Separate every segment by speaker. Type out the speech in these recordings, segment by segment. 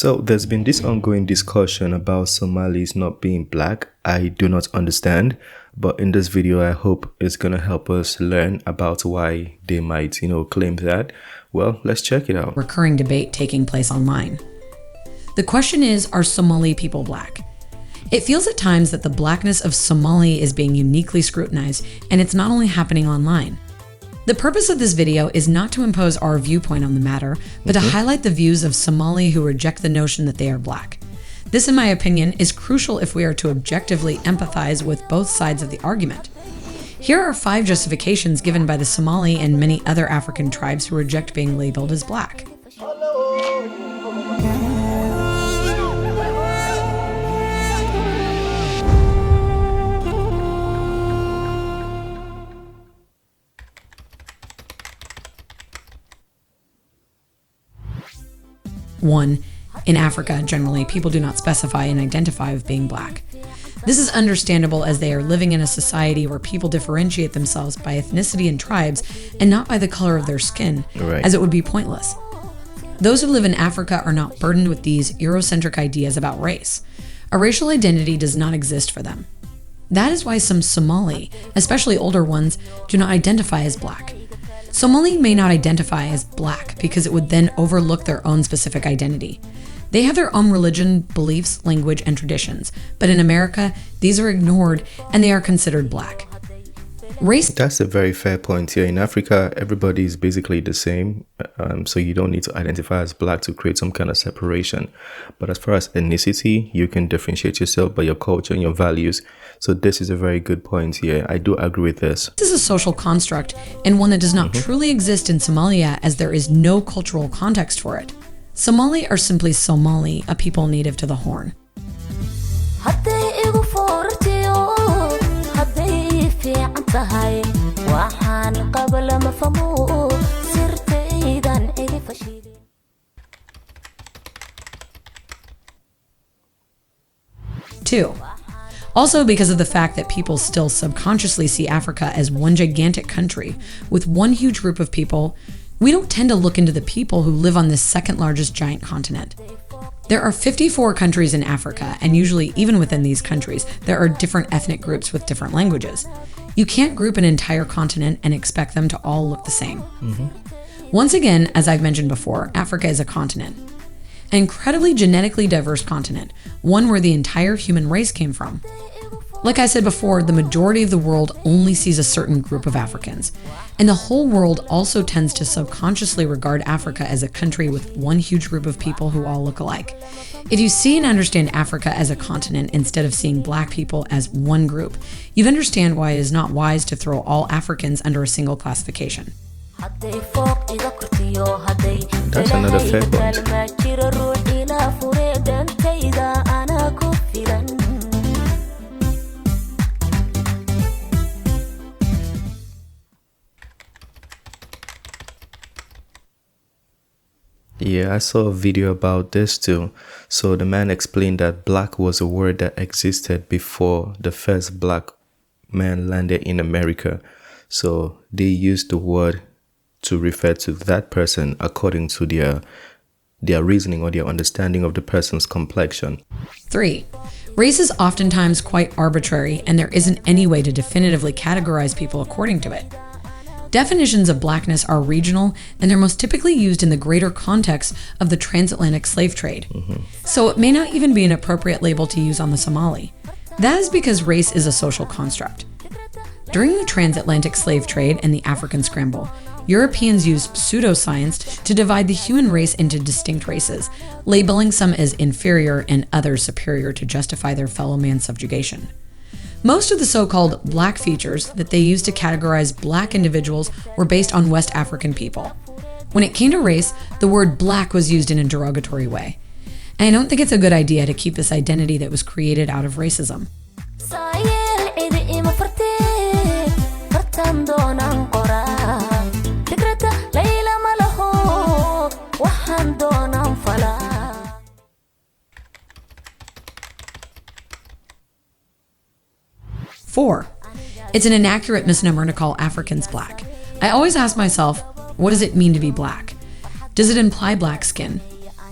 Speaker 1: So there's been this ongoing discussion about Somalis not being black. I do not understand, but in this video, I hope it's going to help us learn about why they might, claim that. Well, let's check it out.
Speaker 2: Recurring debate taking place online. The question is, are Somali people black? It feels at times that the blackness of Somali is being uniquely scrutinized, and it's not only happening online. The purpose of this video is not to impose our viewpoint on the matter, but to highlight the views of Somali who reject the notion that they are black. This, in my opinion, is crucial if we are to objectively empathize with both sides of the argument. Here are 5 justifications given by the Somali and many other African tribes who reject being labeled as black. One, in Africa, generally, people do not specify and identify with being black. This is understandable as they are living in a society where people differentiate themselves by ethnicity and tribes and not by the color of their skin, as it would be pointless. Those who live in Africa are not burdened with these Eurocentric ideas about race. A racial identity does not exist for them. That is why some Somali, especially older ones, do not identify as black. Somali may not identify as black because it would then overlook their own specific identity. They have their own religion, beliefs, language, and traditions, but in America, these are ignored and they are considered black.
Speaker 1: That's a very fair point here. In Africa, everybody is basically the same, so you don't need to identify as black to create some kind of separation. But as far as ethnicity, you can differentiate yourself by your culture and your values. So this is a very good point here. I do agree with this.
Speaker 2: This is a social construct and one that does not truly exist in Somalia as there is no cultural context for it. Somali are simply Somali, a people native to the Horn. Two, also because of the fact that people still subconsciously see Africa as one gigantic country with one huge group of people, we don't tend to look into the people who live on this second largest giant continent. There are 54 countries in Africa, and usually even within these countries, there are different ethnic groups with different languages. You can't group an entire continent and expect them to all look the same. Once again, as I've mentioned before, Africa is a continent. An incredibly genetically diverse continent, one where the entire human race came from. Like I said before, the majority of the world only sees a certain group of Africans, and the whole world also tends to subconsciously regard Africa as a country with one huge group of people who all look alike. If you see and understand Africa as a continent instead of seeing black people as one group, you understand why it is not wise to throw all Africans under a single classification.
Speaker 1: That's another fair point. Yeah, I saw a video about this too. So the man explained that black was a word that existed before the first black man landed in America. So they used the word to refer to that person according to their reasoning or their understanding of the person's complexion.
Speaker 2: 3. Race is oftentimes quite arbitrary, and there isn't any way to definitively categorize people according to it. Definitions of blackness are regional, and they're most typically used in the greater context of the transatlantic slave trade. So it may not even be an appropriate label to use on the Somali. That is because race is a social construct. During the transatlantic slave trade and the African scramble, Europeans used pseudoscience to divide the human race into distinct races, labeling some as inferior and others superior to justify their fellow man's subjugation. Most of the so-called black features that they used to categorize black individuals were based on West African people. When it came to race, the word black was used in a derogatory way. And I don't think it's a good idea to keep this identity that was created out of racism. Four, it's an inaccurate misnomer to call Africans black. I always ask myself, what does it mean to be black? Does it imply black skin?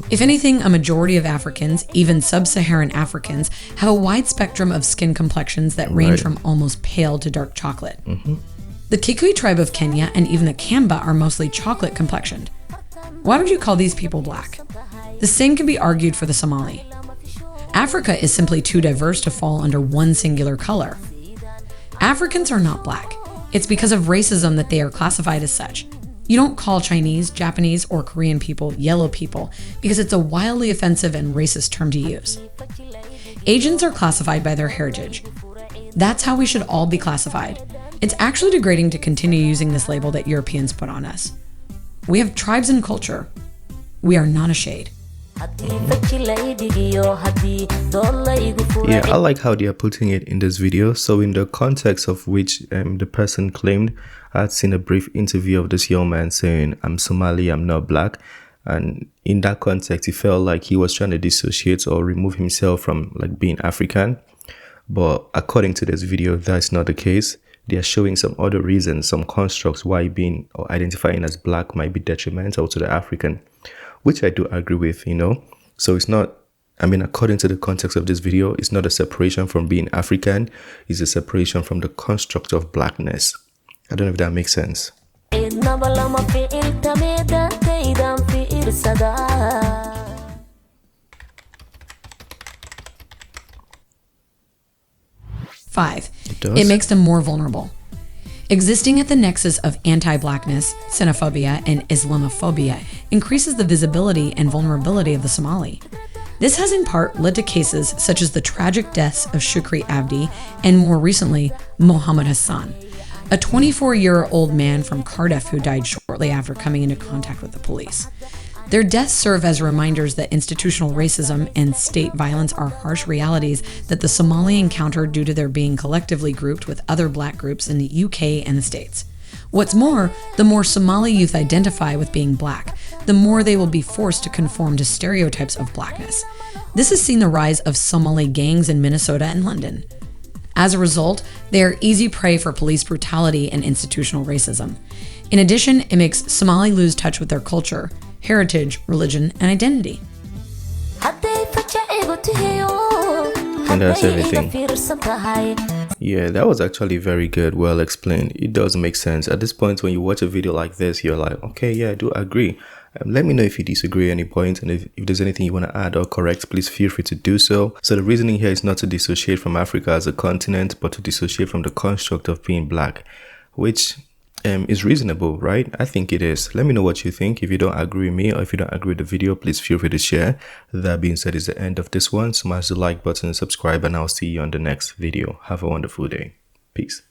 Speaker 2: If anything, a majority of Africans, even sub-Saharan Africans, have a wide spectrum of skin complexions that range from almost pale to dark chocolate. The Kikuyu tribe of Kenya and even the Kamba are mostly chocolate complexioned. Why would you call these people black? The same can be argued for the Somali. Africa is simply too diverse to fall under one singular color. Africans are not black. It's because of racism that they are classified as such. You don't call Chinese, Japanese, or Korean people yellow people because it's a wildly offensive and racist term to use. Asians are classified by their heritage. That's how we should all be classified. It's actually degrading to continue using this label that Europeans put on us. We have tribes and culture. We are not a shade.
Speaker 1: Yeah, I like how they are putting it in this video. So in the context of which the person claimed, I had seen a brief interview of this young man saying, I'm Somali, I'm not black. And in that context, he felt like he was trying to dissociate or remove himself from like being African. But according to this video, that's not the case. They are showing some other reasons, some constructs why being or identifying as black might be detrimental to the African, which I do agree with, you know. So it's not, I mean, according to the context of this video, it's not a separation from being African, it's a separation from the construct of blackness. I don't know if that makes sense.
Speaker 2: 5. It makes them more vulnerable. Existing at the nexus of anti-blackness, xenophobia, and Islamophobia increases the visibility and vulnerability of the Somali. This has in part led to cases such as the tragic deaths of Shukri Abdi and more recently, Mohammed Hassan, a 24-year-old man from Cardiff who died shortly after coming into contact with the police. Their deaths serve as reminders that institutional racism and state violence are harsh realities that the Somali encounter due to their being collectively grouped with other black groups in the UK and the States. What's more, the more Somali youth identify with being black, the more they will be forced to conform to stereotypes of blackness. This has seen the rise of Somali gangs in Minnesota and London. As a result, they are easy prey for police brutality and institutional racism. In addition, it makes Somali lose touch with their culture, heritage, religion, and identity.
Speaker 1: And that's everything. Yeah, that was actually very good, well explained. It does make sense. At this point, when you watch a video like this, you're like, okay, yeah, I do agree. Let me know if you disagree at any point, and if there's anything you want to add or correct, please feel free to do so. So the reasoning here is not to dissociate from Africa as a continent, but to dissociate from the construct of being black, which is reasonable, right? I think it is. Let me know what you think. If you don't agree with me or if you don't agree with the video, please feel free to share. That being said, is the end of this one. Smash the like button and subscribe, and I'll see you on the next video. Have a wonderful day. Peace.